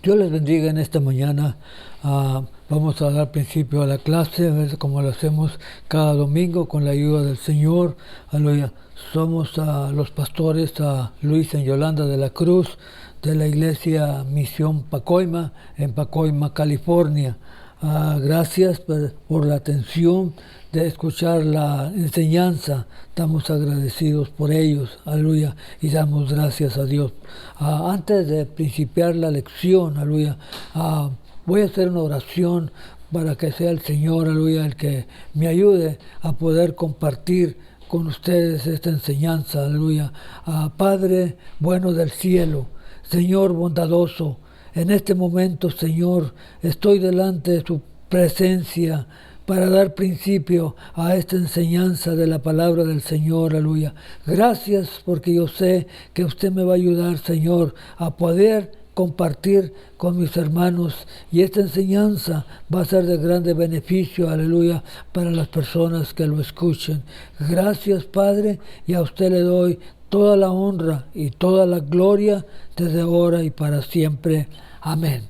Dios les bendiga en esta mañana. Vamos a dar principio a la clase, como lo hacemos cada domingo con la ayuda del Señor. Aleluya. Somos los pastores Luis y Yolanda de la Cruz de la iglesia Misión Pacoima en Pacoima, California. Gracias por la atención de escuchar la enseñanza. Estamos agradecidos por ellos, aleluya, y damos gracias a Dios. Antes de principiar la lección, aleluya, voy a hacer una oración para que sea el Señor, aleluya, el que me ayude a poder compartir con ustedes esta enseñanza, aleluya. Padre bueno del cielo, Señor bondadoso, en este momento, Señor, estoy delante de su presencia para dar principio a esta enseñanza de la palabra del Señor, aleluya. Gracias porque yo sé que usted me va a ayudar, Señor, a poder compartir con mis hermanos, y esta enseñanza va a ser de grande beneficio, aleluya, para las personas que lo escuchen. Gracias, Padre, y a usted le doy toda la honra y toda la gloria desde ahora y para siempre. Amén.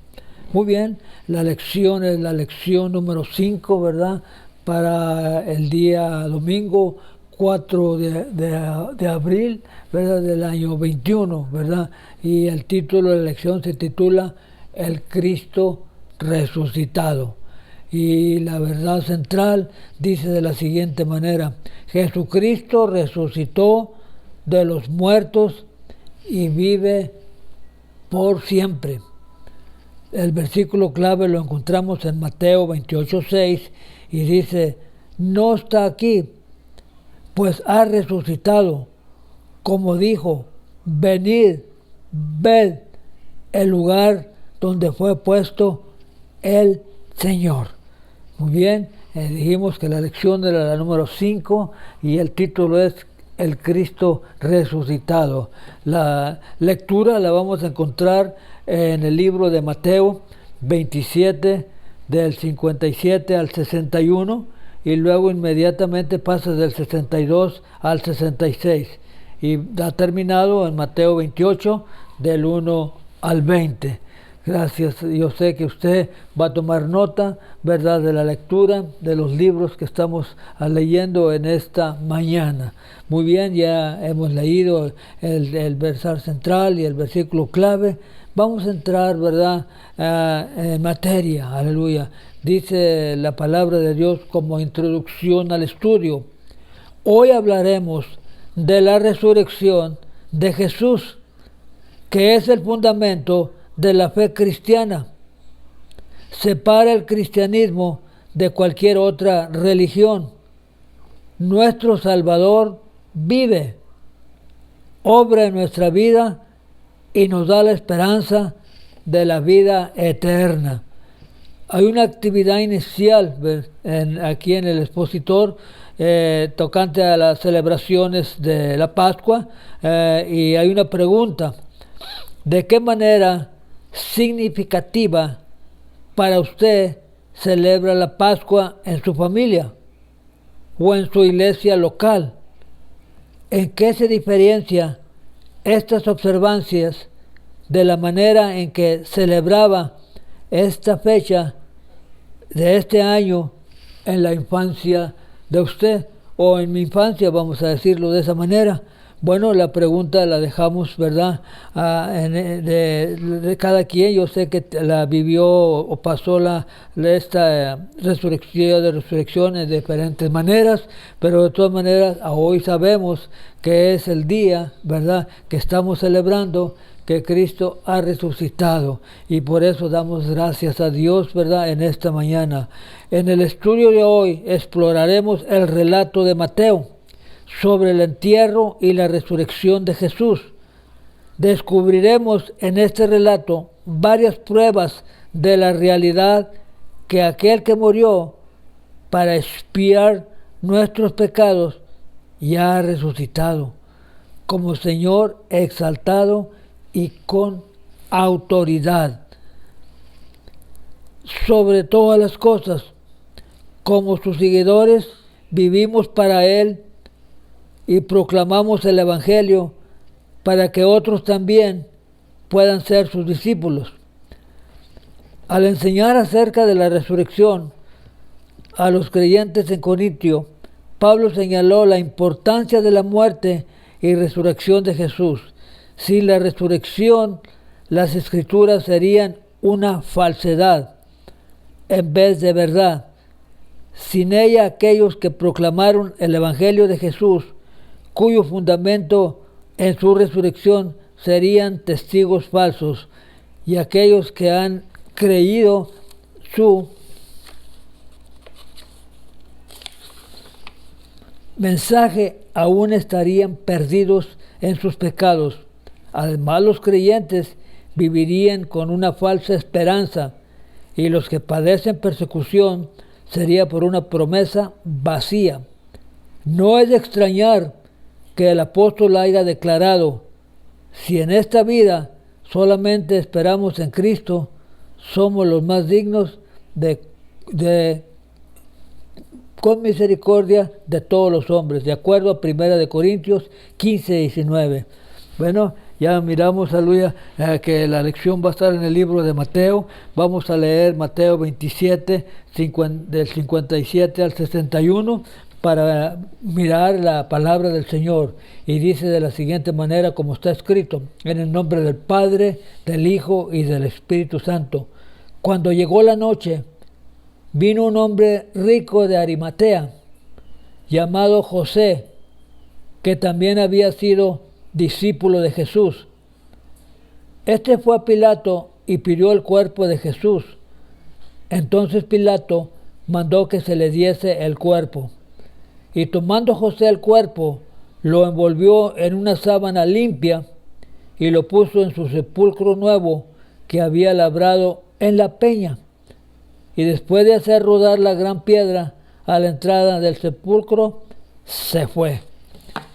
Muy bien, la lección es la lección número 5, ¿verdad? Para el día domingo 4 de abril, ¿verdad? Del año 21, ¿verdad? Y el título de la lección se titula El Cristo resucitado. Y la verdad central dice de la siguiente manera: Jesucristo resucitó de los muertos y vive por siempre. El versículo clave lo encontramos en Mateo 28:6 y dice: no está aquí, pues ha resucitado, como dijo, venid, ved el lugar donde fue puesto el Señor. Muy bien, dijimos que la lección era la número 5 y el título es El Cristo resucitado. La lectura la vamos a encontrar en el libro de Mateo 27, del 57 al 61, y luego inmediatamente pasa del 62 al 66, y ha terminado en Mateo 28, del 1 al 20. Gracias, yo sé que usted va a tomar nota, ¿verdad?, de la lectura de los libros que estamos leyendo en esta mañana. Muy bien, ya hemos leído el versículo central y el versículo clave. Vamos a entrar, ¿verdad?, en materia, aleluya. Dice la palabra de Dios como introducción al estudio: hoy hablaremos de la resurrección de Jesús, que es el fundamento de la fe cristiana. Separa el cristianismo de cualquier otra religión. Nuestro Salvador vive, obra en nuestra vida y nos da la esperanza de la vida eterna. Hay una actividad inicial aquí en el expositor tocante a las celebraciones de la Pascua, y hay una pregunta: ¿de qué manera significativa para usted celebra la Pascua en su familia o en su iglesia local? ¿En qué se diferencia estas observancias de la manera en que celebraba esta fecha de este año en la infancia de usted, o en mi infancia, vamos a decirlo de esa manera? Bueno, la pregunta la dejamos, ¿verdad?, de cada quien. Yo sé que la vivió o pasó esta resurrección de diferentes maneras, pero de todas maneras hoy sabemos que es el día, ¿verdad?, que estamos celebrando que Cristo ha resucitado, y por eso damos gracias a Dios, ¿verdad?, en esta mañana. En el estudio de hoy exploraremos el relato de Mateo sobre el entierro y la resurrección de Jesús. Descubriremos en este relato varias pruebas de la realidad que aquel que murió para expiar nuestros pecados ya ha resucitado como Señor exaltado y con autoridad sobre todas las cosas. Como sus seguidores vivimos para Él y proclamamos el Evangelio para que otros también puedan ser sus discípulos. Al enseñar acerca de la resurrección a los creyentes en Corintio, Pablo señaló la importancia de la muerte y resurrección de Jesús. Sin la resurrección, las escrituras serían una falsedad en vez de verdad. Sin ella, aquellos que proclamaron el Evangelio de Jesús, cuyo fundamento en su resurrección serían testigos falsos, y aquellos que han creído su mensaje aún estarían perdidos en sus pecados. Además, los creyentes vivirían con una falsa esperanza, y los que padecen persecución sería por una promesa vacía. No es de extrañar que el apóstol haya declarado: si en esta vida solamente esperamos en Cristo, somos los más dignos con misericordia de todos los hombres, de acuerdo a 1 Corintios 15:19. Bueno, ya miramos, aleluya, que la lección va a estar en el libro de Mateo. Vamos a leer Mateo 27, del 57 al 61, para mirar la palabra del Señor. Y dice de la siguiente manera, como está escrito: en el nombre del Padre, del Hijo y del Espíritu Santo. Cuando llegó la noche, vino un hombre rico de Arimatea, llamado José, que también había sido discípulo de Jesús. Este fue a Pilato y pidió el cuerpo de Jesús. Entonces Pilato mandó que se le diese el cuerpo. Y tomando José el cuerpo, lo envolvió en una sábana limpia y lo puso en su sepulcro nuevo que había labrado en la peña. Y después de hacer rodar la gran piedra a la entrada del sepulcro, se fue.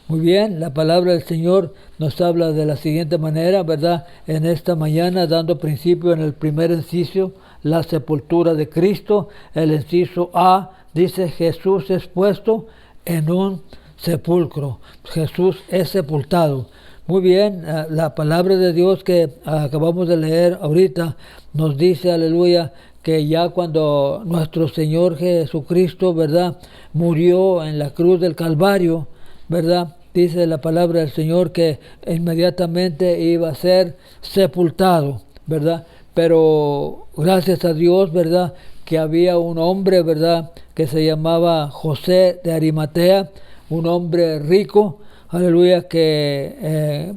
Muy bien, la palabra del Señor nos habla de la siguiente manera, ¿verdad? En esta mañana, dando principio en el primer inciso, la sepultura de Cristo. El inciso A dice: Jesús es puesto en un sepulcro. Jesús es sepultado. Muy bien, la palabra de Dios que acabamos de leer ahorita nos dice, aleluya, que ya cuando nuestro Señor Jesucristo, ¿verdad?, murió en la cruz del Calvario, ¿verdad?, dice la palabra del Señor que inmediatamente iba a ser sepultado, ¿verdad? Pero gracias a Dios, ¿verdad?, que había un hombre, ¿verdad?, que se llamaba José de Arimatea, un hombre rico, aleluya, que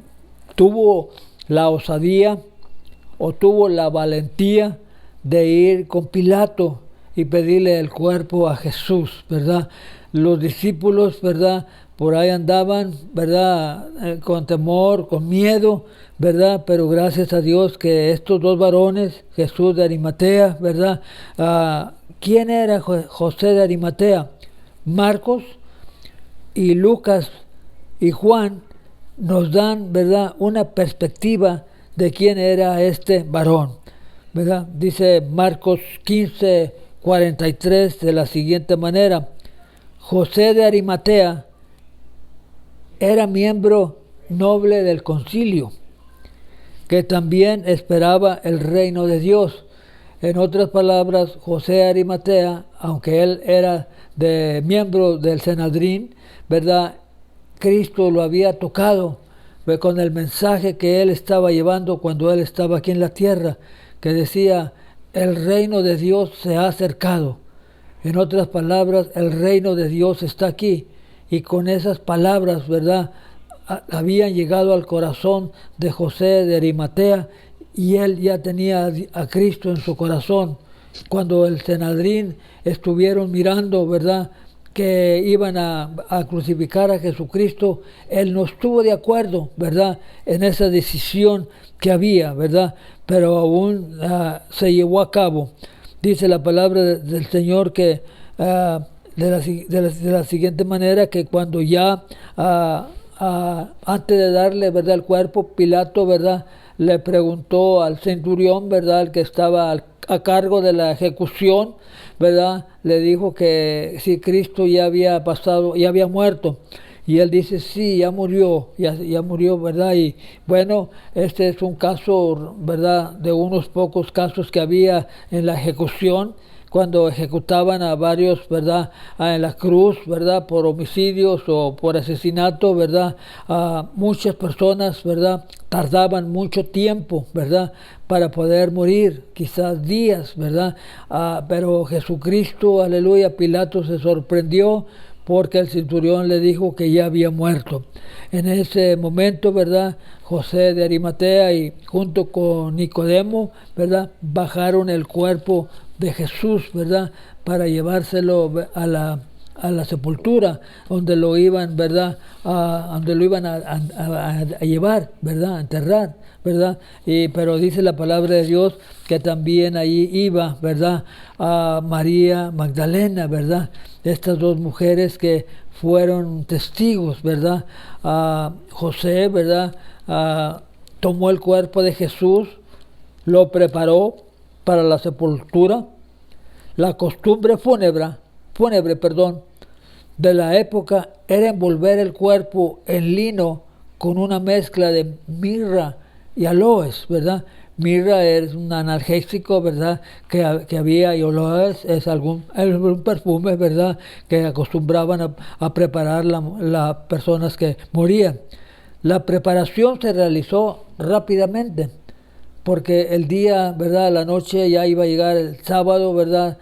tuvo la osadía o tuvo la valentía de ir con Pilato y pedirle el cuerpo a Jesús, ¿verdad? Los discípulos, ¿verdad?, por ahí andaban, ¿verdad?, con temor, con miedo, ¿verdad? Pero gracias a Dios que estos dos varones, Jesús de Arimatea, ¿verdad? ¿Quién era José de Arimatea? Marcos y Lucas y Juan nos dan, ¿verdad?, una perspectiva de quién era este varón, ¿verdad? Dice Marcos 15:43 de la siguiente manera: José de Arimatea era miembro noble del concilio, que también esperaba el reino de Dios. En otras palabras, José de Arimatea, aunque él era miembro del Sanedrín, ¿verdad?, Cristo lo había tocado con el mensaje que él estaba llevando cuando él estaba aquí en la tierra, que decía: el reino de Dios se ha acercado. En otras palabras, el reino de Dios está aquí. Y con esas palabras, ¿verdad?, habían llegado al corazón de José de Arimatea, y él ya tenía a Cristo en su corazón. Cuando el Sanedrín estuvieron mirando, ¿verdad?, que iban a crucificar a Jesucristo, él no estuvo de acuerdo, ¿verdad?, en esa decisión que había, ¿verdad?, pero aún se llevó a cabo. Dice la palabra del Señor que de la siguiente manera, que cuando ya antes de darle, ¿verdad?, el cuerpo, Pilato, ¿verdad?, le preguntó al centurión, ¿verdad?, el que estaba a cargo de la ejecución, ¿verdad?, le dijo que si Cristo ya había pasado, ya había muerto. Y él dice, sí, ya murió, ¿verdad? Y bueno, este es un caso, ¿verdad?, de unos pocos casos que había en la ejecución, cuando ejecutaban a varios, ¿verdad?, en la cruz, ¿verdad?, por homicidios o por asesinato, ¿verdad?, a muchas personas, ¿verdad?, tardaban mucho tiempo, ¿verdad?, para poder morir, quizás días, ¿verdad?, pero Jesucristo, aleluya, Pilato se sorprendió porque el centurión le dijo que ya había muerto. En ese momento, ¿verdad?, José de Arimatea y junto con Nicodemo, ¿verdad?, bajaron el cuerpo de Jesús, ¿verdad?, para llevárselo a la sepultura, donde lo iban, ¿verdad?, donde lo iban a llevar, ¿verdad?, a enterrar, ¿verdad? Pero dice la palabra de Dios que también ahí iba, ¿verdad?, a María Magdalena, ¿verdad?, estas dos mujeres que fueron testigos, ¿verdad? José, ¿verdad?, tomó el cuerpo de Jesús, lo preparó para la sepultura. La costumbre fúnebre, de la época era envolver el cuerpo en lino con una mezcla de mirra y aloes, ¿verdad? Mirra es un analgésico, ¿verdad?, que había, y aloes es algún perfume, ¿verdad?, que acostumbraban a preparar las personas que morían. La preparación se realizó rápidamente, porque el día, ¿verdad?, la noche ya iba a llegar el sábado, ¿verdad?,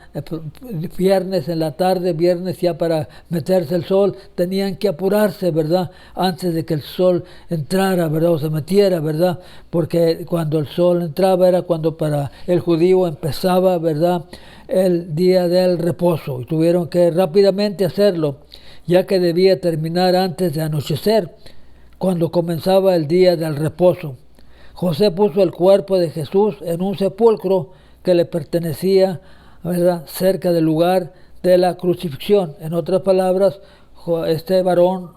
viernes en la tarde, viernes ya para meterse el sol, tenían que apurarse, ¿verdad?, antes de que el sol entrara, ¿verdad?, o se metiera, ¿verdad?, porque cuando el sol entraba era cuando para el judío empezaba, ¿verdad?, el día del reposo, y tuvieron que rápidamente hacerlo, ya que debía terminar antes de anochecer, cuando comenzaba el día del reposo. José puso el cuerpo de Jesús en un sepulcro que le pertenecía, ¿verdad?, cerca del lugar de la crucifixión. En otras palabras, este varón,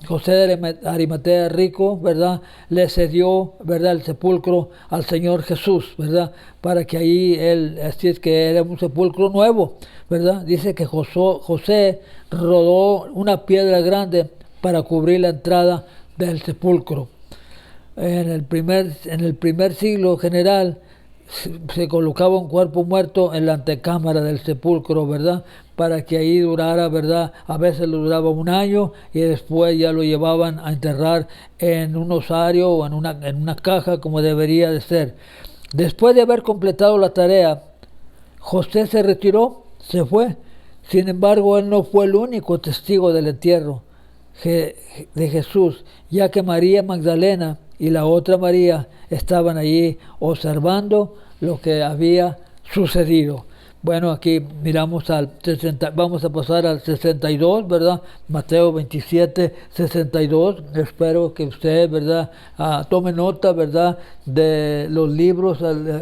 José de Arimatea rico, ¿verdad?, le cedió, ¿verdad?, el sepulcro al Señor Jesús, ¿verdad?, para que ahí así es que era un sepulcro nuevo, ¿verdad? Dice que José rodó una piedra grande para cubrir la entrada del sepulcro. En el primer siglo general se colocaba un cuerpo muerto en la antecámara del sepulcro, ¿verdad?, para que ahí durara, ¿verdad? A veces lo duraba un año y después ya lo llevaban a enterrar en un osario o en una caja, como debería de ser. Después de haber completado la tarea, José se retiró, se fue. Sin embargo, él no fue el único testigo del entierro de Jesús, ya que María Magdalena y la otra María estaban allí observando lo que había sucedido. Bueno, aquí miramos vamos a pasar al 62, ¿verdad? Mateo 27, 62. Espero que usted, ¿verdad?, tome nota, ¿verdad?, de los libros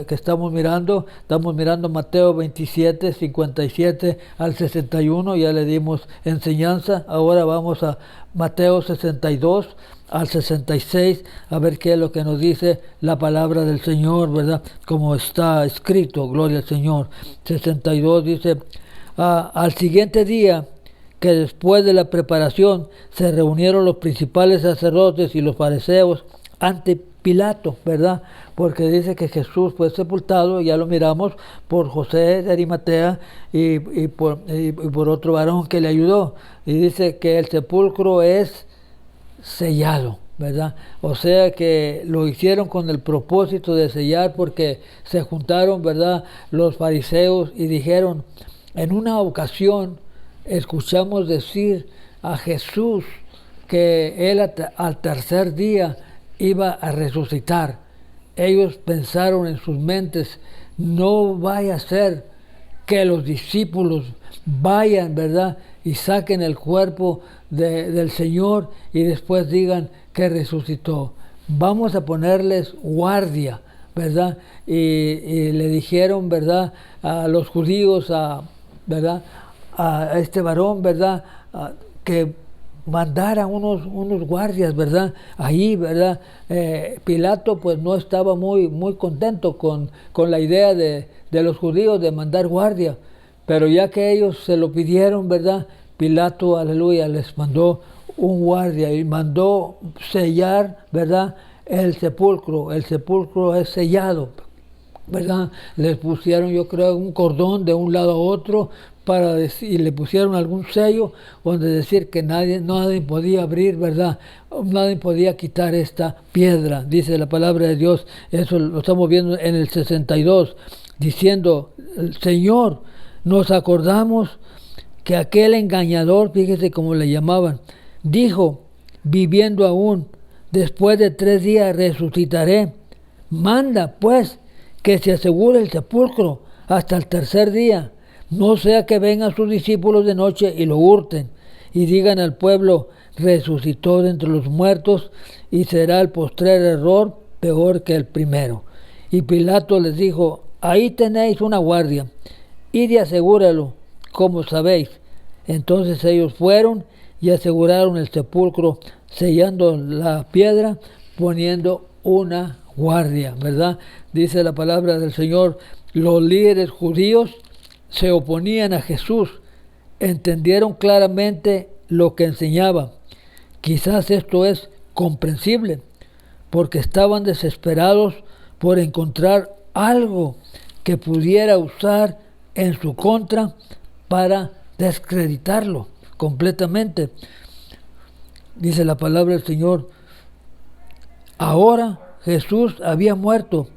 que estamos mirando. Estamos mirando Mateo 27, 57 al 61. Ya le dimos enseñanza. Ahora vamos a Mateo 62 al 66, a ver qué es lo que nos dice la palabra del Señor, ¿verdad?, como está escrito, gloria al Señor. 62 dice, al siguiente día, que después de la preparación se reunieron los principales sacerdotes y los fariseos ante Pilato, ¿verdad?, porque dice que Jesús fue sepultado, ya lo miramos, por José de Arimatea y por otro varón que le ayudó, y dice que el sepulcro es sellado, ¿verdad? O sea que lo hicieron con el propósito de sellar, porque se juntaron, ¿verdad?, los fariseos y dijeron, en una ocasión escuchamos decir a Jesús que él al tercer día iba a resucitar. Ellos pensaron en sus mentes, no vaya a ser que los discípulos vayan, ¿verdad?, y saquen el cuerpo del Señor y después digan que resucitó. Vamos a ponerles guardia, ¿verdad? Y le dijeron, ¿verdad?, a los judíos, ¿verdad?, a este varón, ¿verdad?, que mandara unos guardias, ¿verdad?, ahí, ¿verdad? Pilato pues no estaba muy contento con la idea de los judíos de mandar guardia, pero ya que ellos se lo pidieron, ¿verdad?, Pilato, aleluya, les mandó un guardia y mandó sellar, ¿verdad?, el sepulcro. El sepulcro es sellado, ¿verdad? Les pusieron, yo creo, un cordón de un lado a otro y le pusieron algún sello donde decir que nadie podía abrir, ¿verdad? Nadie podía quitar esta piedra, dice la palabra de Dios. Eso lo estamos viendo en el 62, diciendo: Señor, nos acordamos que aquel engañador, fíjese cómo le llamaban, dijo, viviendo aún, después de 3 días resucitaré. Manda, pues, que se asegure el sepulcro hasta el tercer día, no sea que vengan sus discípulos de noche y lo hurten, y digan al pueblo: resucitó de entre los muertos, y será el postrer error peor que el primero. Y Pilato les dijo: ahí tenéis una guardia, id y asegúralo, como sabéis. Entonces ellos fueron y aseguraron el sepulcro, sellando la piedra, poniendo una guardia, ¿verdad? Dice la palabra del Señor: los líderes judíos se oponían a Jesús, entendieron claramente lo que enseñaba. Quizás esto es comprensible, porque estaban desesperados por encontrar algo que pudiera usar en su contra para desacreditarlo completamente. Dice la palabra del Señor: ahora Jesús había muerto.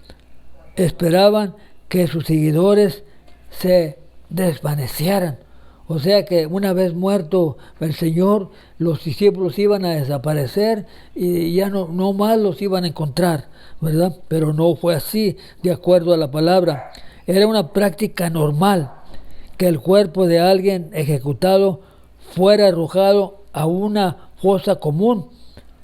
Esperaban que sus seguidores se desvanecieran. O sea que una vez muerto el Señor, los discípulos iban a desaparecer y ya no más los iban a encontrar, ¿verdad? Pero no fue así, de acuerdo a la palabra. Era una práctica normal que el cuerpo de alguien ejecutado fuera arrojado a una fosa común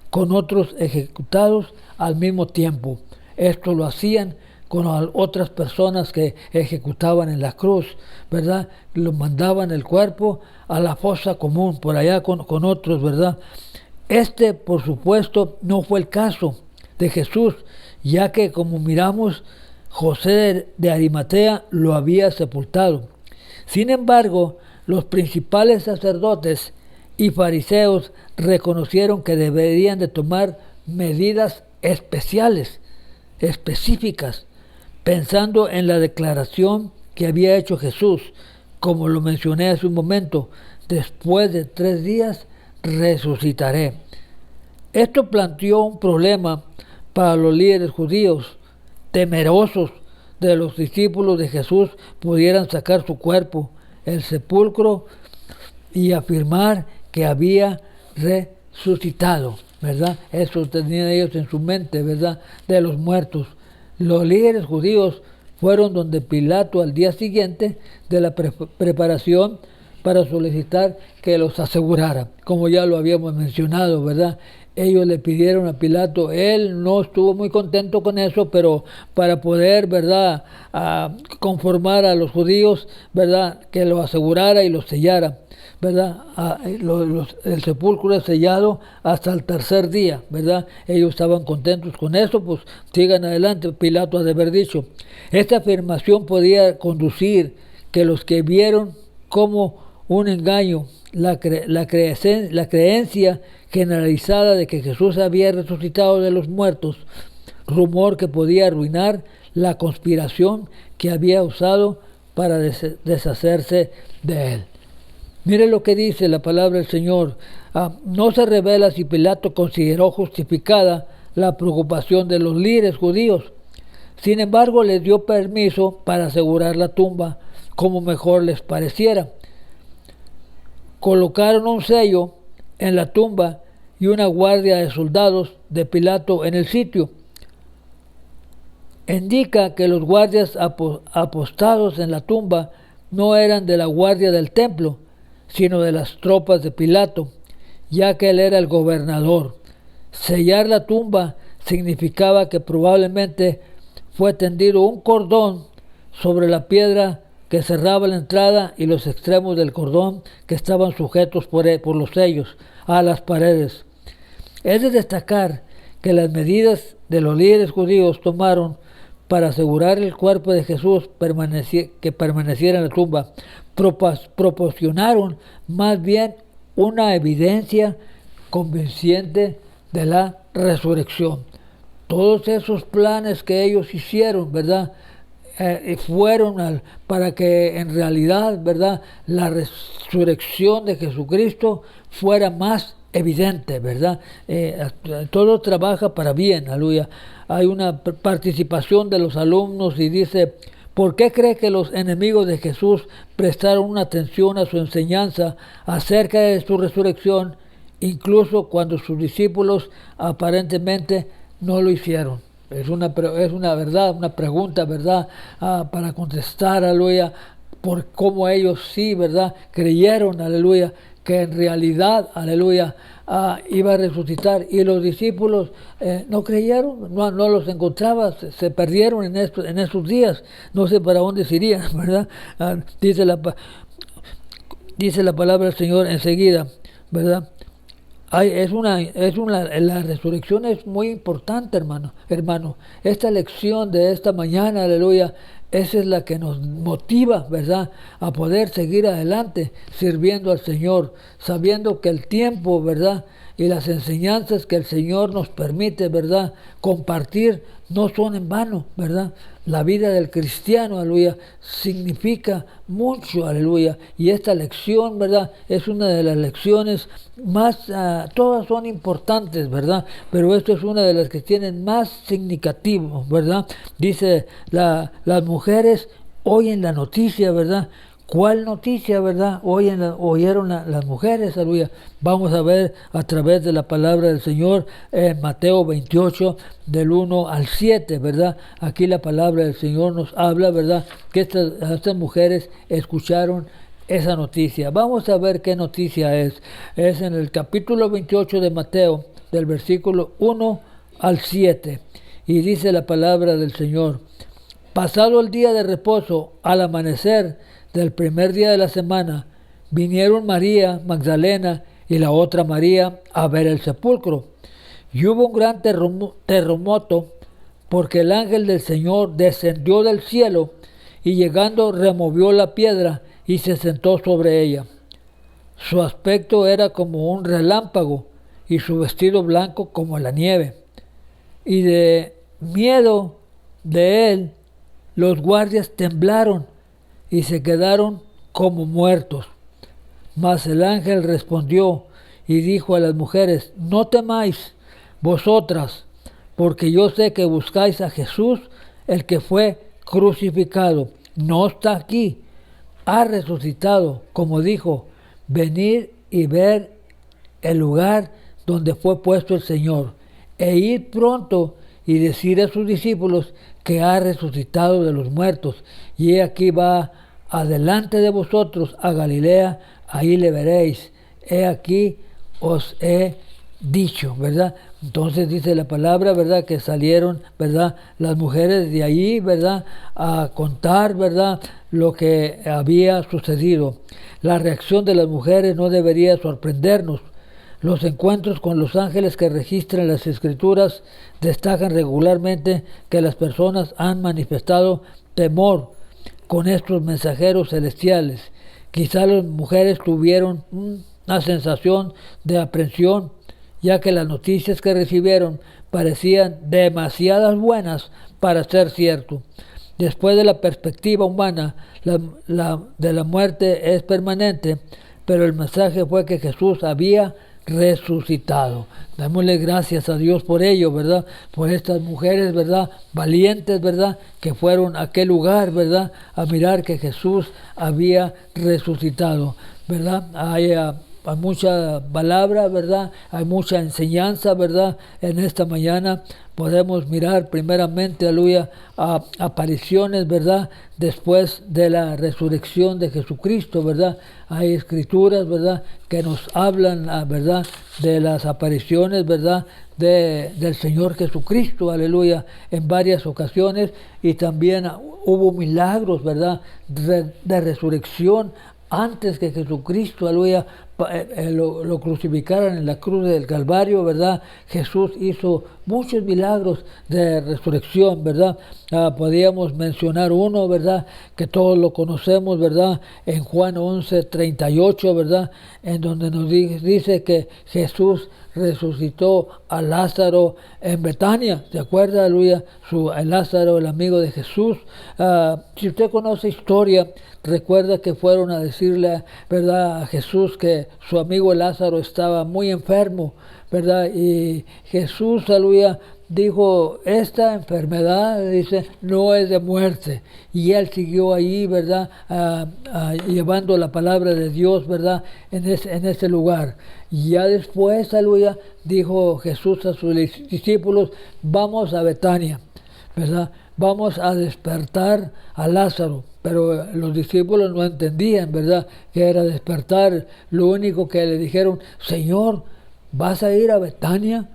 con otros ejecutados al mismo tiempo. Esto lo hacían con otras personas que ejecutaban en la cruz, ¿verdad? Lo mandaban el cuerpo a la fosa común, por allá con otros, ¿verdad? Por supuesto, no fue el caso de Jesús, ya que, como miramos, José de Arimatea lo había sepultado. Sin embargo, los principales sacerdotes y fariseos reconocieron que deberían de tomar medidas específicas, pensando en la declaración que había hecho Jesús, como lo mencioné hace un momento: después de 3 días resucitaré. Esto planteó un problema para los líderes judíos, temerosos de los discípulos de Jesús pudieran sacar su cuerpo, el sepulcro, y afirmar que había resucitado, ¿verdad? Eso tenían ellos en su mente, ¿verdad?, de los muertos. Los líderes judíos fueron donde Pilato al día siguiente de la preparación para solicitar que los asegurara, como ya lo habíamos mencionado, ¿verdad? Ellos le pidieron a Pilato, él no estuvo muy contento con eso, pero para poder, ¿verdad?, conformar a los judíos, ¿verdad?, que lo asegurara y lo sellara, ¿verdad? El sepulcro es sellado hasta el tercer día, ¿verdad? Ellos estaban contentos con eso, pues sigan adelante. Pilato ha de haber dicho. Esta afirmación podía conducir que los que vieron como un engaño la creencia generalizada de que Jesús había resucitado de los muertos, rumor que podía arruinar la conspiración que había usado para deshacerse de él. Mire lo que dice la palabra del Señor. No se revela si Pilato consideró justificada la preocupación de los líderes judíos. Sin embargo, les dio permiso para asegurar la tumba como mejor les pareciera. Colocaron un sello en la tumba y una guardia de soldados de Pilato en el sitio. Indica que los guardias apostados en la tumba no eran de la guardia del templo, sino de las tropas de Pilato, ya que él era el gobernador. Sellar la tumba significaba que probablemente fue tendido un cordón sobre la piedra que cerraba la entrada y los extremos del cordón que estaban sujetos por los sellos a las paredes. Es de destacar que las medidas de los líderes judíos tomaron para asegurar el cuerpo de Jesús que permaneciera en la tumba proporcionaron más bien una evidencia convincente de la resurrección. Todos esos planes que ellos hicieron, ¿verdad? Fueron para que en realidad, ¿verdad?, la resurrección de Jesucristo fuera más evidente, ¿verdad? Todo trabaja para bien, aleluya. Hay una participación de los alumnos y dice: ¿por qué cree que los enemigos de Jesús prestaron una atención a su enseñanza acerca de su resurrección, incluso cuando sus discípulos aparentemente no lo hicieron? Es una verdad, una pregunta, ¿verdad? Para contestar, aleluya, por cómo ellos sí, ¿verdad?, creyeron, aleluya, que en realidad, aleluya, iba a resucitar. Y los discípulos no creyeron, no los encontraba, se perdieron en esos días. No sé para dónde se irían, ¿verdad? Dice la palabra del Señor enseguida, ¿verdad? La resurrección es muy importante, hermano. Esta lección de esta mañana, aleluya, esa es la que nos motiva, ¿verdad?, a poder seguir adelante sirviendo al Señor, sabiendo que el tiempo, ¿verdad?, y las enseñanzas que el Señor nos permite, ¿verdad?, compartir, no son en vano, ¿verdad? La vida del cristiano, aleluya, significa mucho, aleluya. Y esta lección, ¿verdad?, es una de las lecciones más, todas son importantes, ¿verdad? Pero esto es una de las que tienen más significativo, ¿verdad? Dice, las mujeres oyen la noticia, ¿verdad? ¿Cuál noticia, verdad? Oyeron las mujeres, aleluya. Vamos a ver a través de la palabra del Señor en Mateo 28, del 1 al 7, ¿verdad? Aquí la palabra del Señor nos habla, ¿verdad?, que estas mujeres escucharon esa noticia. Vamos a ver qué noticia es. Es en el capítulo 28 de Mateo, del versículo 1 al 7. Y dice la palabra del Señor: pasado el día de reposo, al amanecer del primer día de la semana, vinieron María Magdalena y la otra María a ver el sepulcro. Y hubo un gran terremoto, porque el ángel del Señor descendió del cielo y llegando removió la piedra y se sentó sobre ella. Su aspecto era como un relámpago y su vestido blanco como la nieve. Y de miedo de él, los guardias temblaron y se quedaron como muertos. Mas el ángel respondió y dijo a las mujeres: no temáis vosotras, porque yo sé que buscáis a Jesús, el que fue crucificado. No está aquí, ha resucitado, como dijo. Venid y ver el lugar donde fue puesto el Señor, e id pronto y decir a sus discípulos que ha resucitado de los muertos, y he aquí va adelante de vosotros a Galilea, ahí le veréis. He aquí os he dicho, ¿verdad? Entonces dice la palabra, ¿verdad?, que salieron, ¿verdad?, las mujeres de ahí, ¿verdad?, a contar, ¿verdad?, lo que había sucedido. La reacción de las mujeres no debería sorprendernos. Los encuentros con los ángeles que registran las Escrituras destacan regularmente que las personas han manifestado temor con estos mensajeros celestiales. Quizá las mujeres tuvieron una sensación de aprensión, ya que las noticias que recibieron parecían demasiadas buenas para ser cierto. Después de la perspectiva humana, de la muerte es permanente, pero el mensaje fue que Jesús había resucitado. Démosle gracias a Dios por ello, ¿verdad? Por estas mujeres, ¿verdad?, valientes, ¿verdad?, que fueron a aquel lugar, ¿verdad?, a mirar que Jesús había resucitado, ¿verdad? Hay mucha palabra, ¿verdad? Hay mucha enseñanza, ¿verdad? En esta mañana podemos mirar primeramente, aleluya, a apariciones, ¿verdad?, después de la resurrección de Jesucristo, ¿verdad? Hay escrituras, ¿verdad?, que nos hablan, ¿verdad?, de las apariciones, ¿verdad?, del Señor Jesucristo, aleluya, en varias ocasiones, y también hubo milagros, ¿verdad?, de resurrección antes que Jesucristo, aleluya, lo crucificaran en la cruz del Calvario, ¿verdad? Jesús hizo muchos milagros de resurrección, ¿verdad? Podríamos mencionar uno, ¿verdad? Que todos lo conocemos, ¿verdad? En Juan 11:38, ¿verdad? En donde nos dice que Jesús resucitó a Lázaro en Betania. ¿Se acuerda, aleluya? Lázaro, el amigo de Jesús. Si usted conoce historia, recuerda que fueron a decirle, ¿verdad?, a Jesús que su amigo Lázaro estaba muy enfermo, ¿verdad? Y Jesús, aleluya, dijo, esta enfermedad, dice, no es de muerte. Y él siguió ahí, ¿verdad? Llevando la palabra de Dios, ¿verdad? En ese lugar. Y ya después, aleluya, dijo Jesús a sus discípulos, vamos a Betania, ¿verdad? Vamos a despertar a Lázaro. Pero los discípulos no entendían, ¿verdad?, que era despertar. Lo único que le dijeron, Señor, ¿vas a ir a Betania?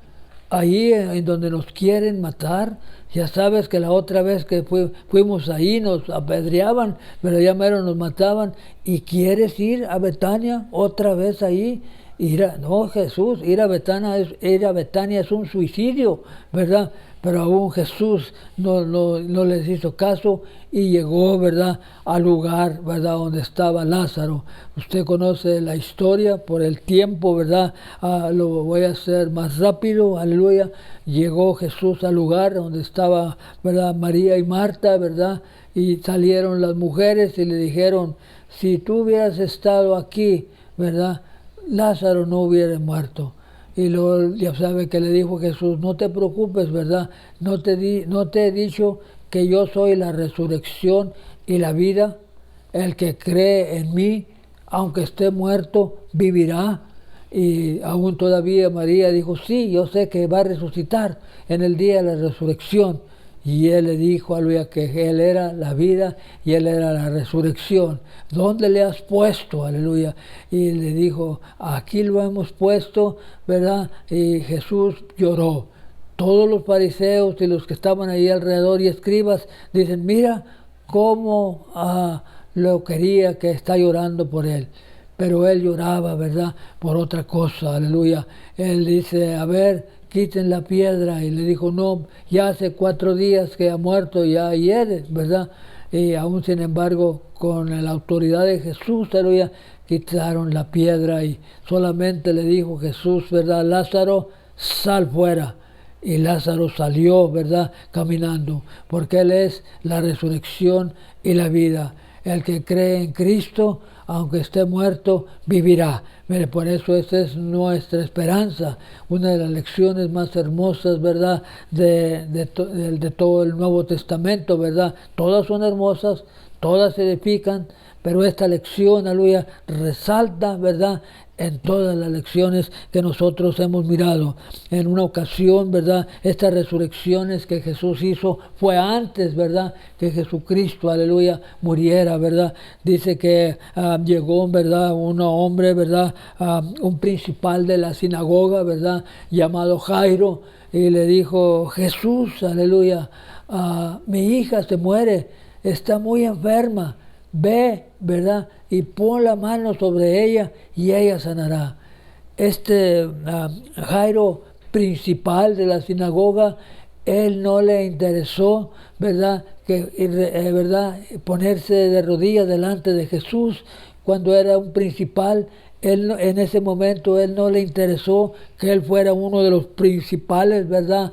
Ahí en donde nos quieren matar. Ya sabes que la otra vez que fuimos ahí nos apedreaban, pero ya mero nos mataban. ¿Y quieres ir a Betania otra vez ahí? No, Jesús, ir a Betania es un suicidio, ¿verdad? Pero aún Jesús no les hizo caso y llegó, ¿verdad?, al lugar, ¿verdad?, donde estaba Lázaro. Usted conoce la historia por el tiempo, ¿verdad? Lo voy a hacer más rápido, aleluya. Llegó Jesús al lugar donde estaba, ¿verdad?, María y Marta, ¿verdad? Y salieron las mujeres y le dijeron, si tú hubieras estado aquí, ¿verdad?, Lázaro no hubiera muerto. Y luego ya sabe que le dijo Jesús, no te preocupes, ¿verdad? No te he dicho que yo soy la resurrección y la vida. El que cree en mí, aunque esté muerto, vivirá. Y aún todavía María dijo, sí, yo sé que va a resucitar en el día de la resurrección. Y él le dijo, aleluya, que él era la vida y él era la resurrección. ¿Dónde le has puesto? Aleluya. Y le dijo, aquí lo hemos puesto, ¿verdad? Y Jesús lloró. Todos los fariseos y los que estaban ahí alrededor y escribas dicen, mira cómo lo quería, que está llorando por él. Pero él lloraba, ¿verdad?, por otra cosa, aleluya. Él dice, a ver, quiten la piedra. Y le dijo, no, ya hace 4 días que ha muerto, ya ayer, ¿verdad? Y aún sin embargo, con la autoridad de Jesús, aleluya, quitaron la piedra y solamente le dijo Jesús, ¿verdad?, Lázaro, sal fuera. Y Lázaro salió, ¿verdad?, caminando, porque Él es la resurrección y la vida. El que cree en Cristo, aunque esté muerto, vivirá. Mire, por eso esa es nuestra esperanza. Una de las lecciones más hermosas, ¿verdad?, de todo el Nuevo Testamento, ¿verdad? Todas son hermosas, todas edifican, pero esta lección, aleluya, resalta, ¿verdad?, en todas las lecciones que nosotros hemos mirado. En una ocasión, ¿verdad?, estas resurrecciones que Jesús hizo fue antes, ¿verdad?, que Jesucristo, aleluya, muriera, ¿verdad? Dice que llegó, ¿verdad?, un hombre, ¿verdad?, un principal de la sinagoga, ¿verdad?, llamado Jairo, y le dijo, Jesús, aleluya, mi hija se muere, está muy enferma. Ve, ¿verdad?, y pon la mano sobre ella y ella sanará. Jairo, principal de la sinagoga, él no le interesó, ¿verdad?, ¿verdad?, ponerse de rodillas delante de Jesús cuando era un principal. En ese momento él no le interesó que él fuera uno de los principales, ¿verdad?,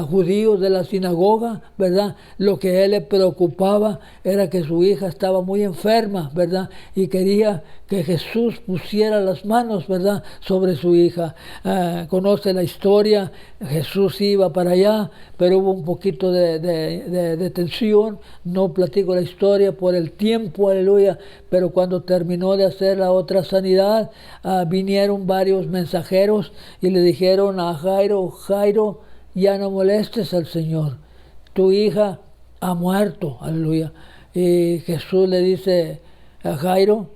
judíos de la sinagoga, ¿verdad? Lo que a él le preocupaba era que su hija estaba muy enferma, ¿verdad? Y quería que Jesús pusiera las manos, ¿verdad?, sobre su hija. Conoce la historia, Jesús iba para allá, pero hubo un poquito de tensión. No platico la historia por el tiempo, aleluya, pero cuando terminó de hacer la otra sanidad, vinieron varios mensajeros y le dijeron a Jairo, Jairo, ya no molestes al Señor, tu hija ha muerto, aleluya. Y Jesús le dice a Jairo,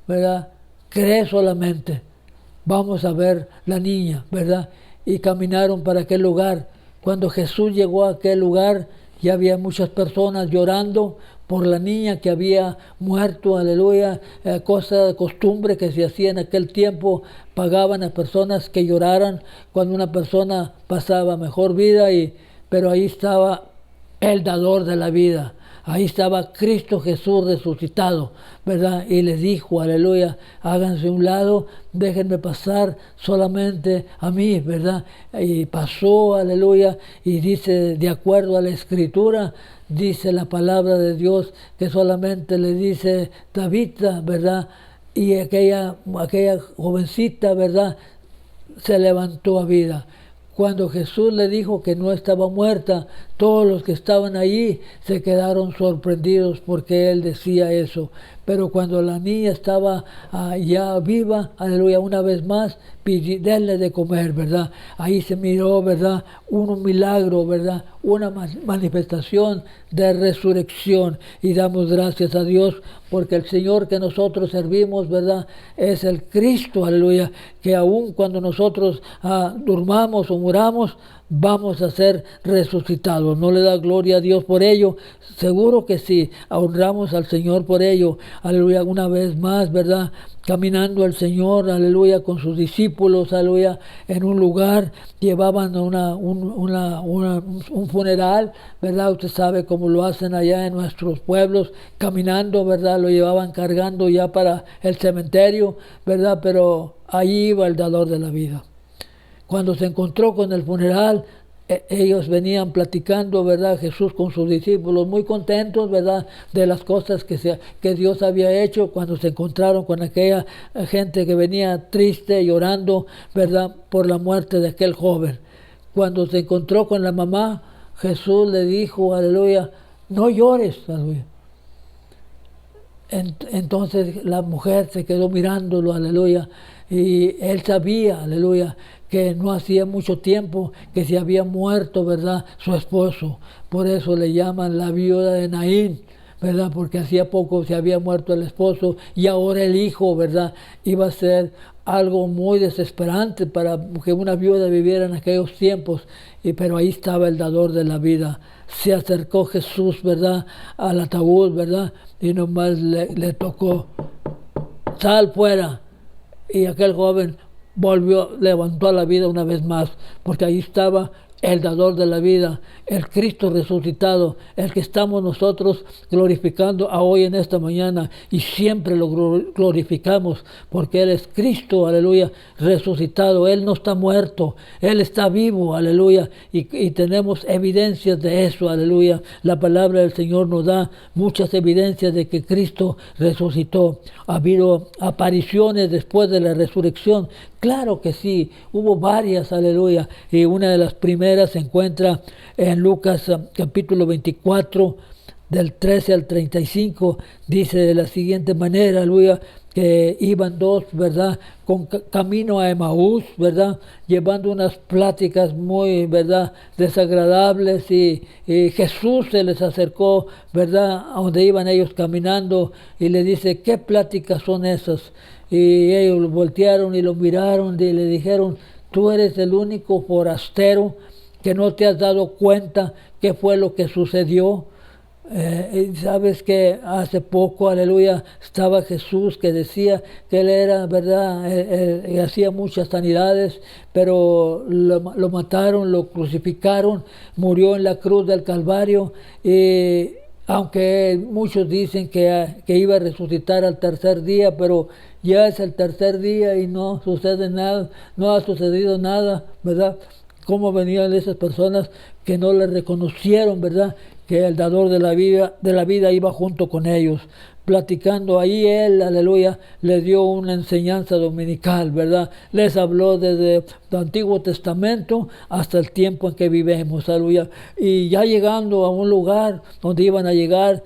¿verdad?, cree solamente, vamos a ver la niña, ¿verdad? Y caminaron para aquel lugar. Cuando Jesús llegó a aquel lugar, Ya había muchas personas llorando por la niña que había muerto, aleluya, cosa de costumbre que se hacía en aquel tiempo, pagaban a personas que lloraran cuando una persona pasaba mejor vida, pero ahí estaba el dador de la vida. Ahí estaba Cristo Jesús resucitado, ¿verdad? Y les dijo, aleluya, háganse a un lado, déjenme pasar solamente a mí, ¿verdad? Y pasó, aleluya, y dice, de acuerdo a la Escritura, dice la palabra de Dios, que solamente le dice Tabita, ¿verdad? Y aquella jovencita, ¿verdad?, se levantó a vida. Cuando Jesús le dijo que no estaba muerta, todos los que estaban allí se quedaron sorprendidos porque él decía eso. Pero cuando la niña estaba ya viva, aleluya, una vez más, denle de comer, ¿verdad? Ahí se miró, ¿verdad?, un milagro, ¿verdad?, una manifestación de resurrección. Y damos gracias a Dios porque el Señor que nosotros servimos, ¿verdad?, es el Cristo, aleluya, que aun cuando nosotros durmamos o muramos, vamos a ser resucitados. ¿No le da gloria a Dios por ello? Seguro que sí, honramos al Señor por ello. Aleluya, una vez más, ¿verdad?, caminando el Señor, aleluya, con sus discípulos, aleluya, en un lugar, llevaban un funeral, ¿verdad? Usted sabe cómo lo hacen allá en nuestros pueblos, caminando, ¿verdad? Lo llevaban cargando ya para el cementerio, ¿verdad? Pero ahí iba el dador de la vida. Cuando se encontró con el funeral, ellos venían platicando, ¿verdad?, Jesús con sus discípulos, muy contentos, ¿verdad?, de las cosas que Dios había hecho, cuando se encontraron con aquella gente que venía triste, llorando, ¿verdad?, por la muerte de aquel joven. Cuando se encontró con la mamá, Jesús le dijo, aleluya, no llores, aleluya. Entonces la mujer se quedó mirándolo, aleluya, y él sabía, aleluya, que no hacía mucho tiempo que se había muerto, ¿verdad?, su esposo. Por eso le llaman la viuda de Naín, ¿verdad?, porque hacía poco se había muerto el esposo y ahora el hijo, ¿verdad?, iba a ser algo muy desesperante para que una viuda viviera en aquellos tiempos, pero ahí estaba el dador de la vida. Se acercó Jesús, ¿verdad?, al ataúd, ¿verdad?, y nomás le tocó, sal fuera. Y aquel joven levantó a la vida una vez más, porque ahí estaba el dador de la vida, el Cristo resucitado, el que estamos nosotros glorificando a hoy en esta mañana, y siempre lo glorificamos porque Él es Cristo, aleluya, resucitado. Él no está muerto, Él está vivo, aleluya, y tenemos evidencias de eso, aleluya. La palabra del Señor nos da muchas evidencias de que Cristo resucitó. Ha habido apariciones después de la resurrección, claro que sí, hubo varias, aleluya, y una de las primeras se encuentra en Lucas capítulo 24, del 13 al 35, dice de la siguiente manera, aleluya, que iban dos, ¿verdad?, con camino a Emaús, ¿verdad?, llevando unas pláticas muy, ¿verdad?, desagradables, y Jesús se les acercó, ¿verdad?, a donde iban ellos caminando, y le dice, ¿qué pláticas son esas? Y ellos voltearon y lo miraron y le dijeron, tú eres el único forastero que no te has dado cuenta qué fue lo que sucedió. Sabes que hace poco, aleluya, estaba Jesús que decía que él era, ¿verdad?, él hacía muchas sanidades, pero lo mataron, lo crucificaron, murió en la cruz del Calvario, y aunque muchos dicen que iba a resucitar al tercer día, pero ya es el tercer día y no sucede nada, no ha sucedido nada, ¿verdad? Cómo venían esas personas que no le reconocieron, ¿verdad?, que el dador de la vida iba junto con ellos. Platicando ahí él, aleluya, les dio una enseñanza dominical, ¿verdad? Les habló desde el Antiguo Testamento hasta el tiempo en que vivimos, aleluya. Y ya llegando a un lugar donde iban a llegar,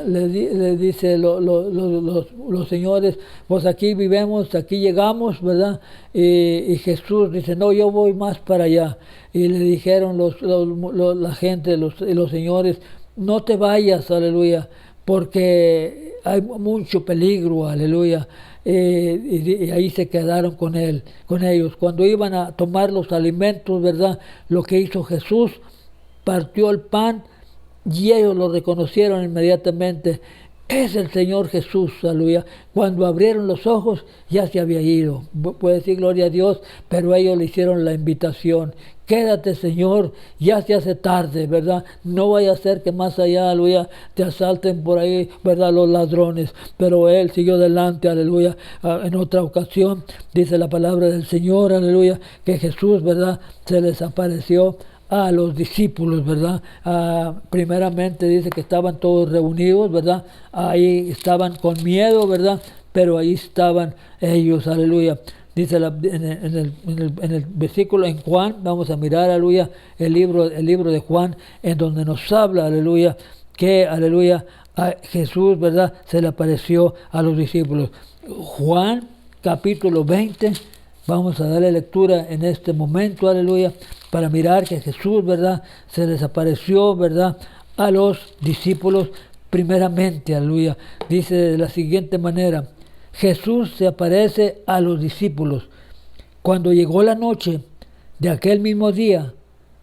le dice los señores, pues aquí vivimos, aquí llegamos, ¿verdad? Y Jesús dice, no, yo voy más para allá. Y le dijeron la gente, los señores, no te vayas, aleluya, porque hay mucho peligro, aleluya. Y ahí se quedaron con ellos. Cuando iban a tomar los alimentos, ¿verdad?, lo que hizo Jesús, partió el pan y ellos lo reconocieron inmediatamente. Es el Señor Jesús, aleluya. Cuando abrieron los ojos, ya se había ido. Puede decir gloria a Dios, pero ellos le hicieron la invitación. Quédate, Señor, ya se hace tarde, ¿verdad? No vaya a ser que más allá, aleluya, te asalten por ahí, ¿verdad? Los ladrones. Pero él siguió adelante, aleluya. En otra ocasión, dice la palabra del Señor, aleluya, que Jesús, ¿verdad? Se les apareció a los discípulos, ¿verdad? Primeramente dice que estaban todos reunidos, ¿verdad? Ahí estaban con miedo, ¿verdad? Pero ahí estaban ellos, aleluya. Dice en el versículo en Juan, vamos a mirar, aleluya, el libro de Juan, en donde nos habla, aleluya, que, aleluya, a Jesús, ¿verdad? Se le apareció a los discípulos. Juan, capítulo 20, vamos a darle lectura en este momento, aleluya, para mirar que Jesús, ¿verdad? Se les apareció, ¿verdad? A los discípulos primeramente, aleluya. Dice de la siguiente manera: Jesús se aparece a los discípulos. Cuando llegó la noche de aquel mismo día,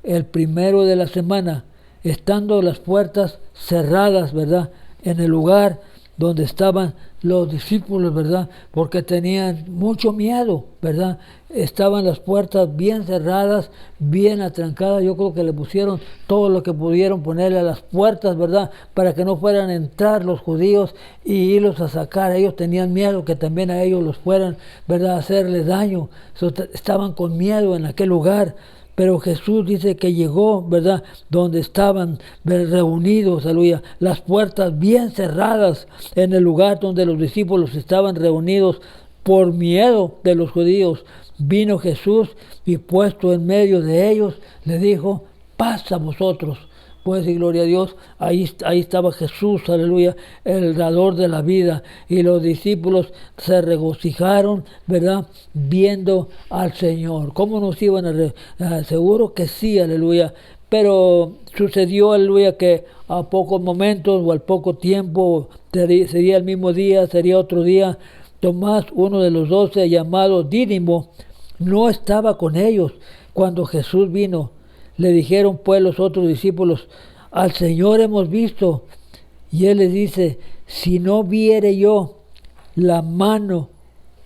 el primero de la semana, estando las puertas cerradas, ¿verdad? En el lugar donde estaban los discípulos, ¿verdad? Porque tenían mucho miedo, ¿verdad? Estaban las puertas bien cerradas, bien atrancadas. Yo creo que le pusieron todo lo que pudieron ponerle a las puertas, ¿verdad? Para que no fueran a entrar los judíos y irlos a sacar. Ellos tenían miedo que también a ellos los fueran, ¿verdad? A hacerles daño. Estaban con miedo en aquel lugar. Pero Jesús dice que llegó, ¿verdad? Donde estaban reunidos, aleluya, las puertas bien cerradas en el lugar donde los discípulos estaban reunidos por miedo de los judíos. Vino Jesús y puesto en medio de ellos, le dijo: paz a vosotros. Puede decir gloria a Dios. Ahí estaba Jesús, aleluya, el dador de la vida. Y los discípulos se regocijaron, ¿verdad? Viendo al Señor. ¿Cómo nos iban a seguro que sí, aleluya. Pero sucedió, aleluya, que a pocos momentos o al poco tiempo, sería el mismo día, sería otro día, Tomás, uno de los 12, llamado Dídimo, no estaba con ellos cuando Jesús vino. Le dijeron pues los otros discípulos: al Señor hemos visto. Y él les dice: si no viere yo la mano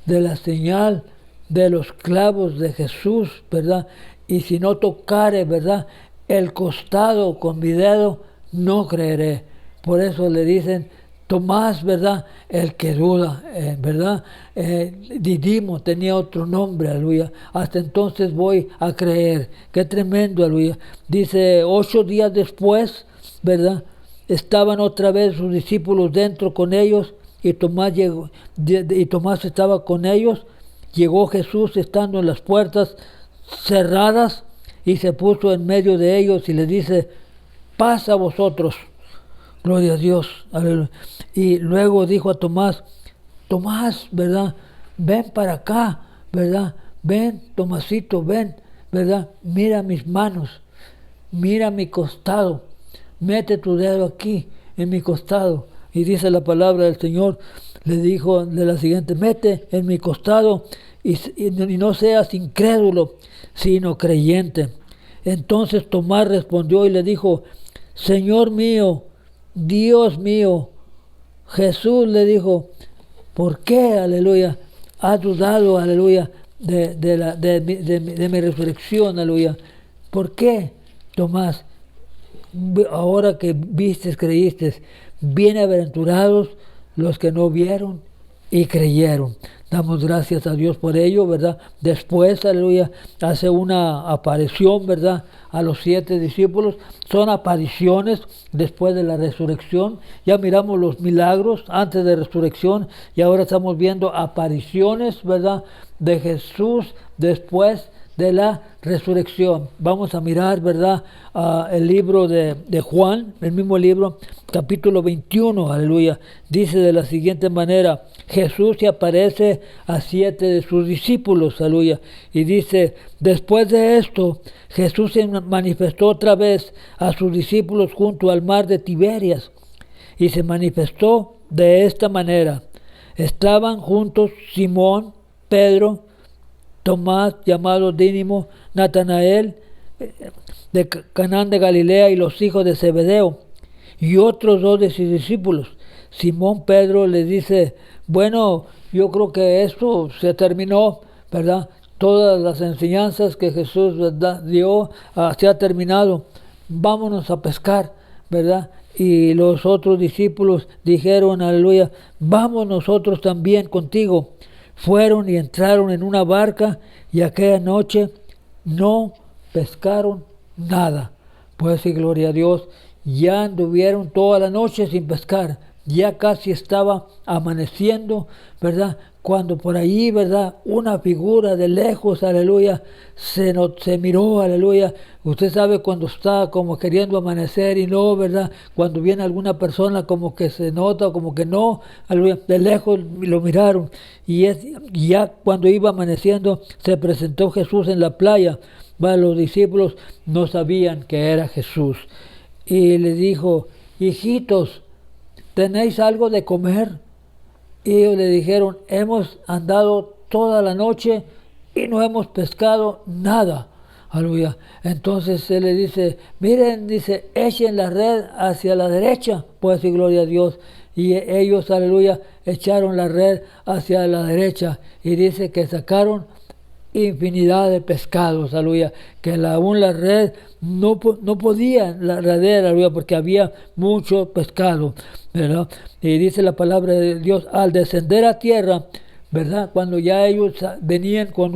de la señal de los clavos de Jesús, ¿verdad? Y si no tocare, ¿verdad?, el costado con mi dedo, no creeré. Por eso le dicen Tomás, ¿verdad?, el que duda, ¿verdad? Didimo tenía otro nombre, aleluya. Hasta entonces voy a creer. Qué tremendo, aleluya. Dice, 8 días después, ¿verdad?, estaban otra vez sus discípulos dentro con ellos, y Tomás llegó, y Tomás estaba con ellos. Llegó Jesús estando en las puertas cerradas y se puso en medio de ellos y les dice: paz a vosotros. Gloria a Dios. Aleluya. Y luego dijo a Tomás: Tomás, ¿verdad?, ven para acá, ¿verdad? Ven, Tomasito, ven, ¿verdad? Mira mis manos, mira mi costado, mete tu dedo aquí en mi costado. Y dice la palabra del Señor, le dijo de la siguiente: mete en mi costado y no seas incrédulo, sino creyente. Entonces Tomás respondió y le dijo: Señor mío, Dios mío. Jesús le dijo: ¿por qué, aleluya, has dudado, aleluya, de mi resurrección, aleluya? ¿Por qué, Tomás? Ahora que vistes, creíste. Bienaventurados los que no vieron y creyeron. Damos gracias a Dios por ello, ¿verdad? Después, aleluya, hace una aparición, ¿verdad?, a los 7 discípulos. Son apariciones después de la resurrección. Ya miramos los milagros antes de resurrección y ahora estamos viendo apariciones, ¿verdad?, de Jesús después de la resurrección. Vamos a mirar, ¿verdad?, el libro de Juan, el mismo libro, capítulo 21, aleluya. Dice de la siguiente manera: Jesús se aparece a 7 de sus discípulos, aleluya. Y dice: después de esto, Jesús se manifestó otra vez a sus discípulos junto al mar de Tiberias. Y se manifestó de esta manera: estaban juntos Simón, Pedro, Tomás, llamado Dídimo, Natanael, de Canaán de Galilea y los hijos de Zebedeo y otros dos de sus discípulos. Simón Pedro les dice, bueno, yo creo que esto se terminó, ¿verdad? Todas las enseñanzas que Jesús, ¿verdad?, dio, se ha terminado. Vámonos a pescar, ¿verdad? Y los otros discípulos dijeron, aleluya, vamos nosotros también contigo. Fueron y entraron en una barca y aquella noche no pescaron nada. Pues sí, gloria a Dios, ya anduvieron toda la noche sin pescar. Ya casi estaba amaneciendo, ¿verdad? Cuando por ahí, ¿verdad?, una figura de lejos, aleluya, se miró, aleluya. Usted sabe cuando está como queriendo amanecer y no, ¿verdad? Cuando viene alguna persona como que se nota, como que no, aleluya, de lejos lo miraron. Y ya cuando iba amaneciendo, se presentó Jesús en la playa. Bueno, los discípulos no sabían que era Jesús. Y les dijo, hijitos, ¿tenéis algo de comer? Y ellos le dijeron, hemos andado toda la noche y no hemos pescado nada. Aleluya. Entonces él le dice, miren, dice, echen la red hacia la derecha. Pues sí, gloria a Dios. Y ellos, aleluya, echaron la red hacia la derecha. Y dice que sacaron infinidad de pescados, aleluya, que aún la red no podía la red, aleluya, porque había mucho pescado, ¿verdad? Y dice la palabra de Dios, al descender a tierra, ¿verdad?, cuando ya ellos venían con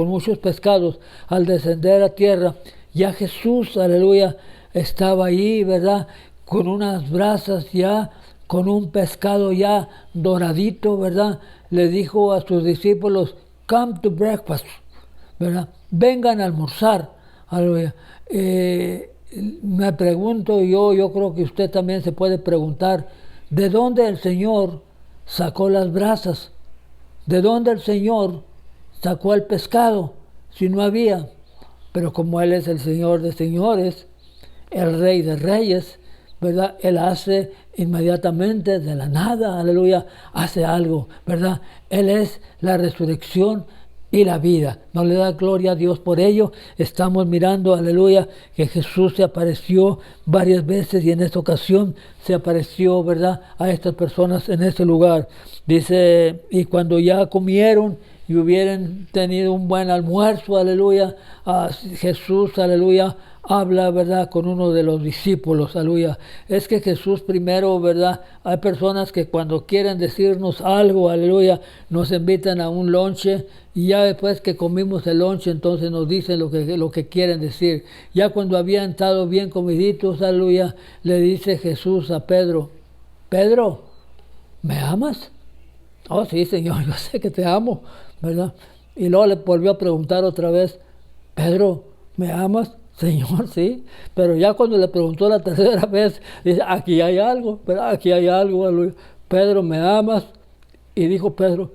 muchos pescados, al descender a tierra, ya Jesús, aleluya, estaba ahí, ¿verdad?, con unas brasas ya, con un pescado ya doradito, ¿verdad? Le dijo a sus discípulos, come to breakfast, ¿verdad? Vengan a almorzar. Aleluya. Me pregunto yo creo que usted también se puede preguntar, ¿de dónde el Señor sacó las brasas? ¿De dónde el Señor sacó el pescado? Si no había. Pero como Él es el Señor de señores, el Rey de reyes, ¿verdad? Él hace inmediatamente de la nada, aleluya, hace algo, ¿verdad? Él es la resurrección y la vida. No le da gloria a Dios por ello. Estamos mirando, aleluya, que Jesús se apareció varias veces y en esta ocasión se apareció, ¿verdad?, a estas personas en este lugar. Dice, y cuando ya comieron y hubieran tenido un buen almuerzo, aleluya, Jesús, aleluya, habla, ¿verdad?, con uno de los discípulos, aleluya. Es que Jesús primero, ¿verdad?, hay personas que cuando quieren decirnos algo, aleluya, nos invitan a un lonche y ya después que comimos el lonche, entonces nos dicen lo que quieren decir. Ya cuando habían estado bien comiditos, aleluya, le dice Jesús a Pedro, Pedro, ¿me amas? Oh, sí, Señor, yo sé que te amo, ¿verdad? Y luego le volvió a preguntar otra vez, Pedro, ¿me amas? Señor, sí, pero ya cuando le preguntó la tercera vez, dice, aquí hay algo, ¿verdad? Aquí hay algo, aleluya. Pedro, ¿me amas? Y dijo Pedro,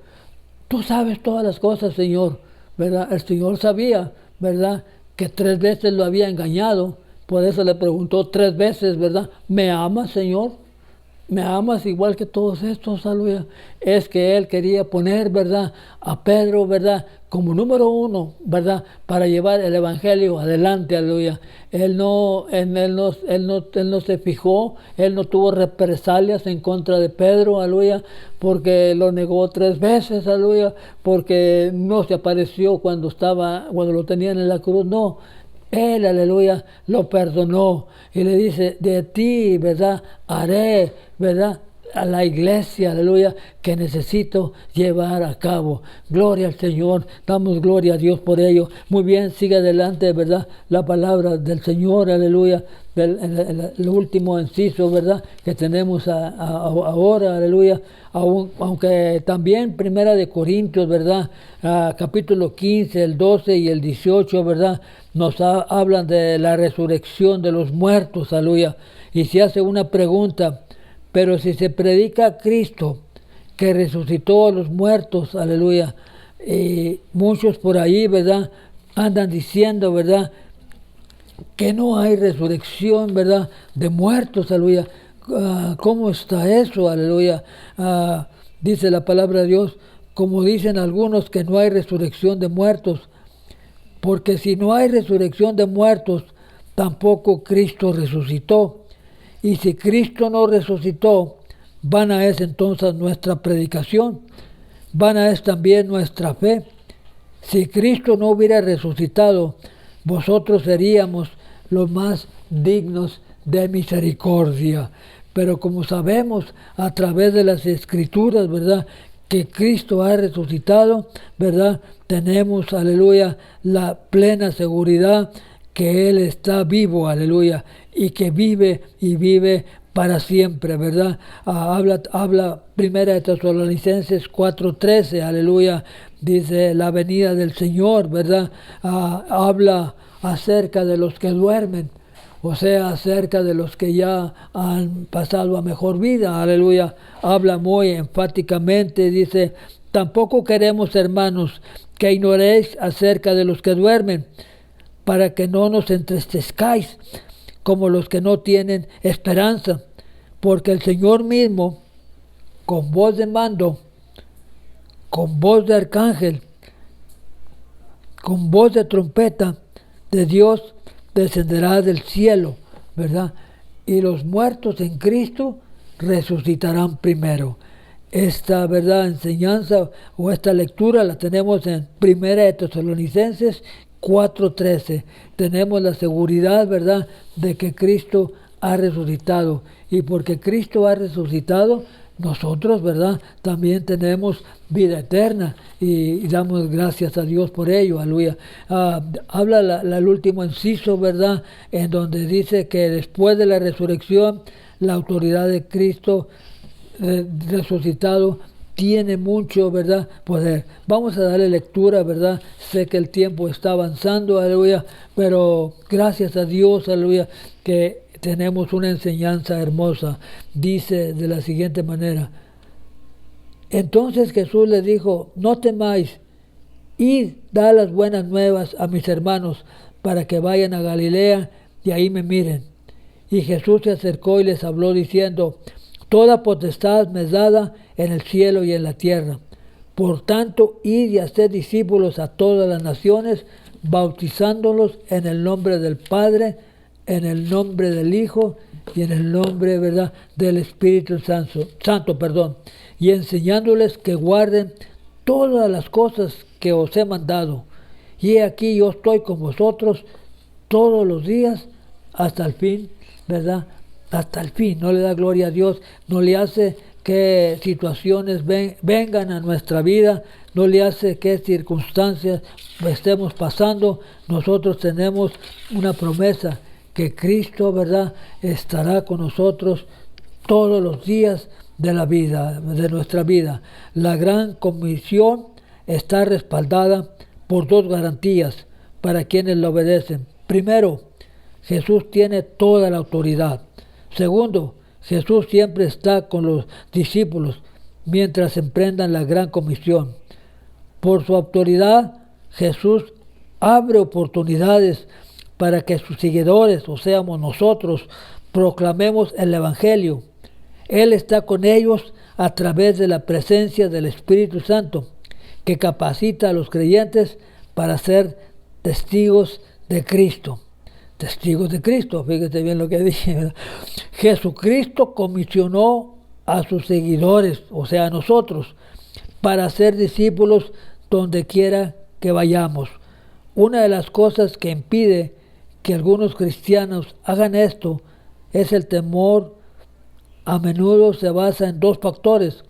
tú sabes todas las cosas, Señor, ¿verdad? El Señor sabía, ¿verdad?, que 3 veces lo había engañado, por eso le preguntó 3 veces, ¿verdad? ¿Me amas, Señor? ¿Me amas igual que todos estos? Aleluya. Es que él quería poner, ¿verdad?, a Pedro, ¿verdad?, como número 1, ¿verdad?, para llevar el evangelio adelante, aleluya. Él no se fijó, él no tuvo represalias en contra de Pedro, aleluya, porque lo negó 3 veces, aleluya, porque no se apareció cuando lo tenían en la cruz, no. Él, aleluya, lo perdonó y le dice, de ti, ¿verdad?, haré, ¿verdad?, a la iglesia, aleluya, que necesito llevar a cabo. Gloria al Señor, damos gloria a Dios por ello. Muy bien, sigue adelante, ¿verdad?, la palabra del Señor, aleluya, el último inciso, ¿verdad?, que tenemos ahora, aleluya, aunque también Primera de Corintios, ¿verdad?, capítulo 15, el 12 y el 18, ¿verdad?, nos hablan de la resurrección de los muertos, aleluya, y se hace una pregunta, pero si se predica a Cristo que resucitó a los muertos, aleluya, muchos por ahí, ¿verdad?, andan diciendo, ¿verdad?, que no hay resurrección, ¿verdad?, de muertos, aleluya. ¿Cómo está eso, aleluya? Dice la palabra de Dios, como dicen algunos que no hay resurrección de muertos, porque si no hay resurrección de muertos, tampoco Cristo resucitó. Y si Cristo no resucitó, vana es entonces nuestra predicación, vana es también nuestra fe. Si Cristo no hubiera resucitado, vosotros seríamos los más dignos de misericordia. Pero como sabemos a través de las Escrituras, ¿verdad?, que Cristo ha resucitado, ¿verdad?, tenemos, aleluya, la plena seguridad que Él está vivo, aleluya, y que vive y vive para siempre, ¿verdad? Habla Primera de Tesalonicenses 4:13, aleluya, dice la venida del Señor, ¿verdad? Habla acerca de los que duermen, o sea, acerca de los que ya han pasado a mejor vida, aleluya. Habla muy enfáticamente, dice, tampoco queremos, hermanos, que ignoréis acerca de los que duermen, para que no nos entristezcáis como los que no tienen esperanza, porque el Señor mismo, con voz de mando, con voz de arcángel, con voz de trompeta de Dios, descenderá del cielo, ¿verdad? Y los muertos en Cristo resucitarán primero. Esta, ¿verdad?, enseñanza o esta lectura la tenemos en Primera de Tesalonicenses 4:13. Tenemos la seguridad, ¿verdad?, de que Cristo ha resucitado. Y porque Cristo ha resucitado, nosotros, ¿verdad?, también tenemos vida eterna y damos gracias a Dios por ello, aleluya. Habla el último inciso, ¿verdad?, en donde dice que después de la resurrección, la autoridad de Cristo resucitado tiene mucho, ¿verdad?, poder. Vamos a darle lectura, ¿verdad? Sé que el tiempo está avanzando, aleluya, pero gracias a Dios, aleluya, que tenemos una enseñanza hermosa. Dice de la siguiente manera: entonces Jesús les dijo, no temáis, id, dad las buenas nuevas a mis hermanos, para que vayan a Galilea y ahí me miren. Y Jesús se acercó y les habló diciendo, toda potestad me es dada en el cielo y en la tierra. Por tanto, id y haced discípulos a todas las naciones, bautizándolos en el nombre del Padre, en el nombre del Hijo y en el nombre, ¿verdad?, del Espíritu Santo, y enseñándoles que guarden todas las cosas que os he mandado. Y he aquí yo estoy con vosotros todos los días hasta el fin, ¿verdad? Hasta el fin. No le da gloria a Dios, no le hace que situaciones vengan a nuestra vida, no le hace que circunstancias estemos pasando. Nosotros tenemos una promesa, que Cristo, ¿verdad?, estará con nosotros todos los días de la vida, de nuestra vida. La gran comisión está respaldada por dos garantías para quienes la obedecen. Primero, Jesús tiene toda la autoridad. Segundo, Jesús siempre está con los discípulos mientras emprendan la gran comisión. Por su autoridad, Jesús abre oportunidades para que sus seguidores, o seamos nosotros, proclamemos el Evangelio. Él está con ellos a través de la presencia del Espíritu Santo, que capacita a los creyentes para ser testigos de Cristo. Testigos de Cristo, fíjate bien lo que dije, ¿verdad? Jesucristo comisionó a sus seguidores, o sea, a nosotros, para ser discípulos donde quiera que vayamos. Una de las cosas que impide que algunos cristianos hagan esto es el temor. A menudo se basa en dos factores: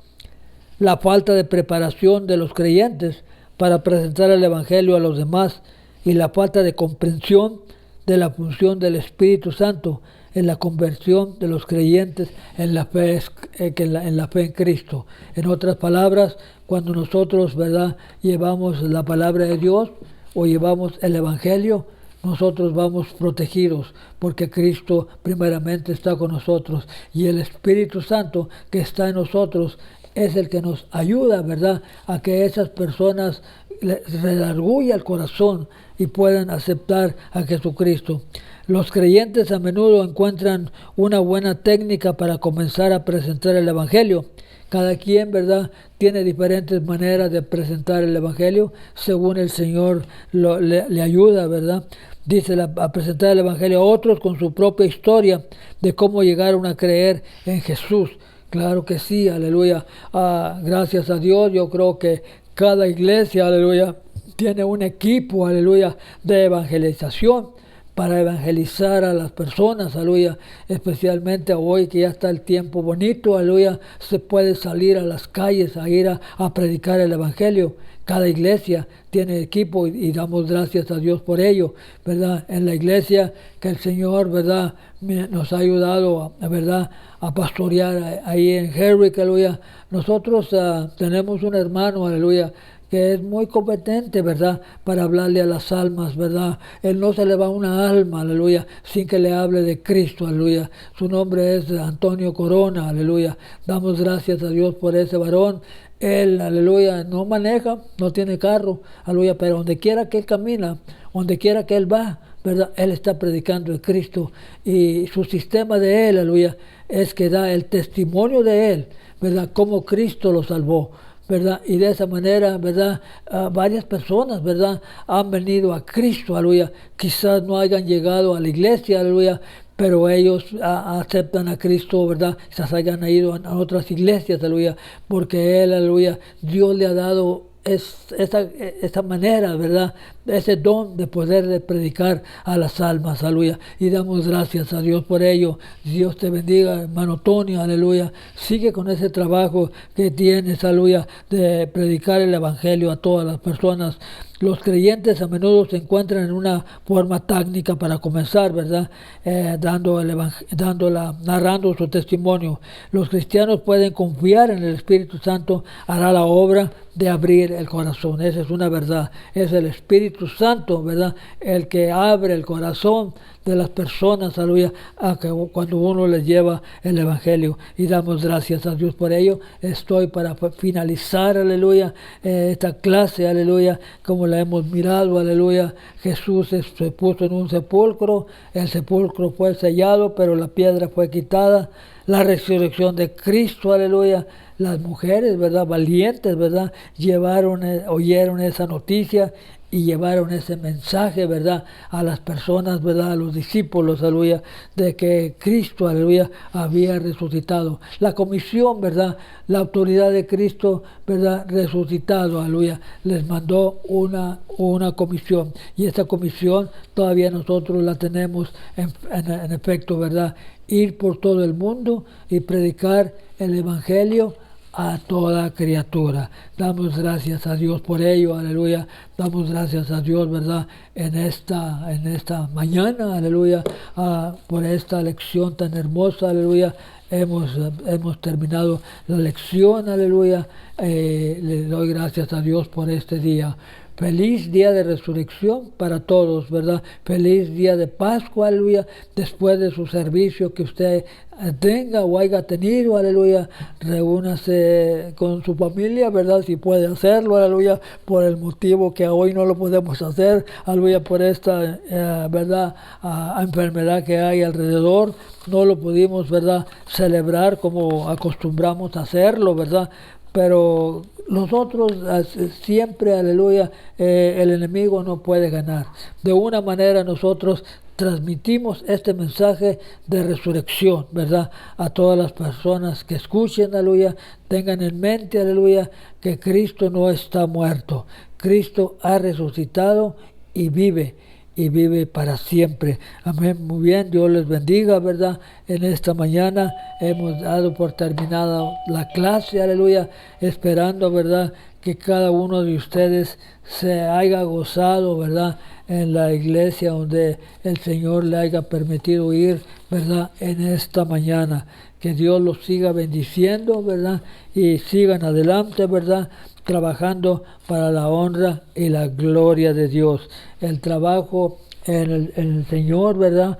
la falta de preparación de los creyentes para presentar el Evangelio a los demás y la falta de comprensión de la función del Espíritu Santo en la conversión de los creyentes en la fe en Cristo. En otras palabras, cuando nosotros, ¿verdad?, llevamos la palabra de Dios o llevamos el Evangelio, nosotros vamos protegidos porque Cristo primeramente está con nosotros y el Espíritu Santo que está en nosotros es el que nos ayuda, ¿verdad?, a que esas personas les redarguya el corazón y puedan aceptar a Jesucristo. Los creyentes a menudo encuentran una buena técnica para comenzar a presentar el Evangelio. Cada quien, ¿verdad?, tiene diferentes maneras de presentar el Evangelio según el Señor le ayuda, ¿verdad? Dice a presentar el Evangelio a otros con su propia historia de cómo llegaron a creer en Jesús. Claro que sí, aleluya. Gracias a Dios, yo creo que cada iglesia, aleluya, tiene un equipo, aleluya, de evangelización para evangelizar a las personas, aleluya, especialmente hoy que ya está el tiempo bonito, aleluya, se puede salir a las calles a ir a predicar el Evangelio. Cada iglesia tiene equipo y damos gracias a Dios por ello, ¿verdad? En la iglesia que el Señor, ¿verdad?, nos ha ayudado, ¿verdad?, a pastorear ahí en Herrick, aleluya. Nosotros tenemos un hermano, aleluya, que es muy competente, ¿verdad?, para hablarle a las almas, ¿verdad? Él no se le va una alma, aleluya, sin que le hable de Cristo, aleluya. Su nombre es Antonio Corona, aleluya. Damos gracias a Dios por ese varón. Él, aleluya, no maneja, no tiene carro, aleluya, pero donde quiera que él camina, donde quiera que él va, ¿verdad?, él está predicando de Cristo. Y su sistema de él, aleluya, es que da el testimonio de él, ¿verdad?, cómo Cristo lo salvó, ¿verdad? Y de esa manera, ¿verdad?, varias personas, ¿verdad?, han venido a Cristo, aleluya. Quizás no hayan llegado a la iglesia, aleluya, pero ellos aceptan a Cristo, ¿verdad? Quizás hayan ido a otras iglesias, aleluya, porque Él, aleluya, Dios le ha dado esta manera, ¿verdad?, ese don de poder de predicar a las almas, aleluya, y damos gracias a Dios por ello. Dios te bendiga, hermano Tony, aleluya, sigue con ese trabajo que tienes, aleluya, de predicar el Evangelio a todas las personas. Los creyentes a menudo se encuentran en una forma técnica para comenzar, ¿verdad?, narrando su testimonio. Los cristianos pueden confiar en el Espíritu Santo, hará la obra de abrir el corazón. Esa es una verdad. Es el Espíritu Santo, ¿verdad?, el que abre el corazón de las personas, aleluya, cuando uno les lleva el Evangelio. Y damos gracias a Dios por ello. Estoy para finalizar, aleluya, esta clase, aleluya, como la hemos mirado, aleluya. Jesús se puso en un sepulcro, el sepulcro fue sellado, pero la piedra fue quitada. La resurrección de Cristo, aleluya. Las mujeres, ¿verdad?, valientes, ¿verdad?, oyeron esa noticia y llevaron ese mensaje, ¿verdad?, a las personas, ¿verdad?, a los discípulos, aleluya, de que Cristo, aleluya, había resucitado. La comisión, ¿verdad?, la autoridad de Cristo, ¿verdad?, resucitado, aleluya, les mandó una comisión. Y esta comisión todavía nosotros la tenemos en efecto, ¿verdad?, ir por todo el mundo y predicar el Evangelio a toda criatura. Damos gracias a Dios por ello, aleluya. Damos gracias a Dios, ¿verdad?, en esta mañana, aleluya, por esta lección tan hermosa, aleluya. Hemos terminado la lección, aleluya. Le doy gracias a Dios por este día. Feliz día de resurrección para todos, ¿verdad? Feliz día de Pascua, aleluya. Después de su servicio que usted tenga o haya tenido, aleluya, reúnase con su familia, ¿verdad? Si puede hacerlo, aleluya, por el motivo que hoy no lo podemos hacer, aleluya, por esta, ¿verdad?, enfermedad que hay alrededor. No lo pudimos, ¿verdad?, celebrar como acostumbramos a hacerlo, ¿verdad? Pero nosotros siempre, aleluya, el enemigo no puede ganar. De una manera nosotros transmitimos este mensaje de resurrección, ¿verdad?, a todas las personas que escuchen, aleluya, tengan en mente, aleluya, que Cristo no está muerto. Cristo ha resucitado y vive para siempre. Amén. Muy bien, Dios les bendiga, ¿verdad? En esta mañana hemos dado por terminada la clase, aleluya, esperando, ¿verdad?, que cada uno de ustedes se haya gozado, ¿verdad?, en la iglesia donde el Señor le haya permitido ir, ¿verdad?, en esta mañana. Que Dios los siga bendiciendo, ¿verdad?, y sigan adelante, ¿verdad?, trabajando para la honra y la gloria de Dios. El trabajo en el Señor, ¿verdad?,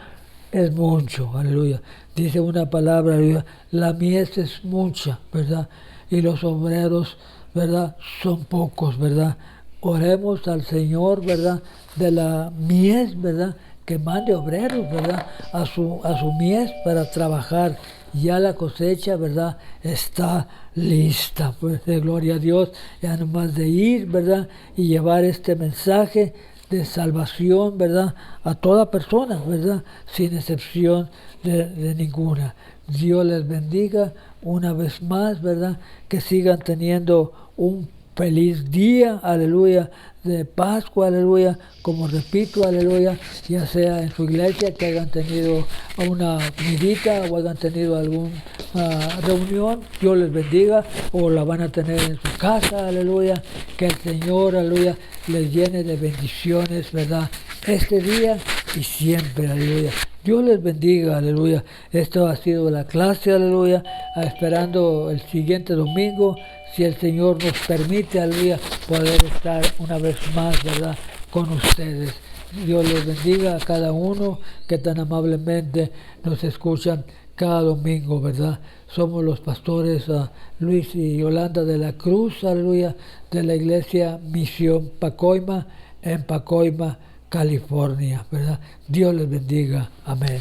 es mucho, aleluya. Dice una palabra, aleluya, la mies es mucha, ¿verdad?, y los obreros, ¿verdad?, son pocos, ¿verdad? Oremos al Señor, ¿verdad?, de la mies, ¿verdad?, que mande obreros, ¿verdad? A su mies para trabajar. Ya la cosecha, ¿verdad? Está lista. Pues de gloria a Dios, ya nomás de ir, ¿verdad? Y llevar este mensaje de salvación, ¿verdad? A toda persona, ¿verdad? Sin excepción de ninguna. Dios les bendiga una vez más, ¿verdad? Que sigan teniendo un feliz día, aleluya, de Pascua, aleluya, como repito, aleluya, ya sea en su iglesia que hayan tenido una comidita o hayan tenido alguna reunión, Dios les bendiga, o la van a tener en su casa, aleluya, que el Señor, aleluya, les llene de bendiciones, ¿verdad? Este día y siempre, aleluya. Dios les bendiga, aleluya. Esto ha sido la clase, aleluya, esperando el siguiente domingo, si el Señor nos permite, aleluya, poder estar una vez más, ¿verdad?, con ustedes. Dios les bendiga a cada uno que tan amablemente nos escuchan cada domingo, ¿verdad? Somos los pastores Luis y Yolanda de la Cruz, aleluya, de la iglesia Misión Pacoima, en Pacoima, California, ¿verdad? Dios les bendiga. Amén.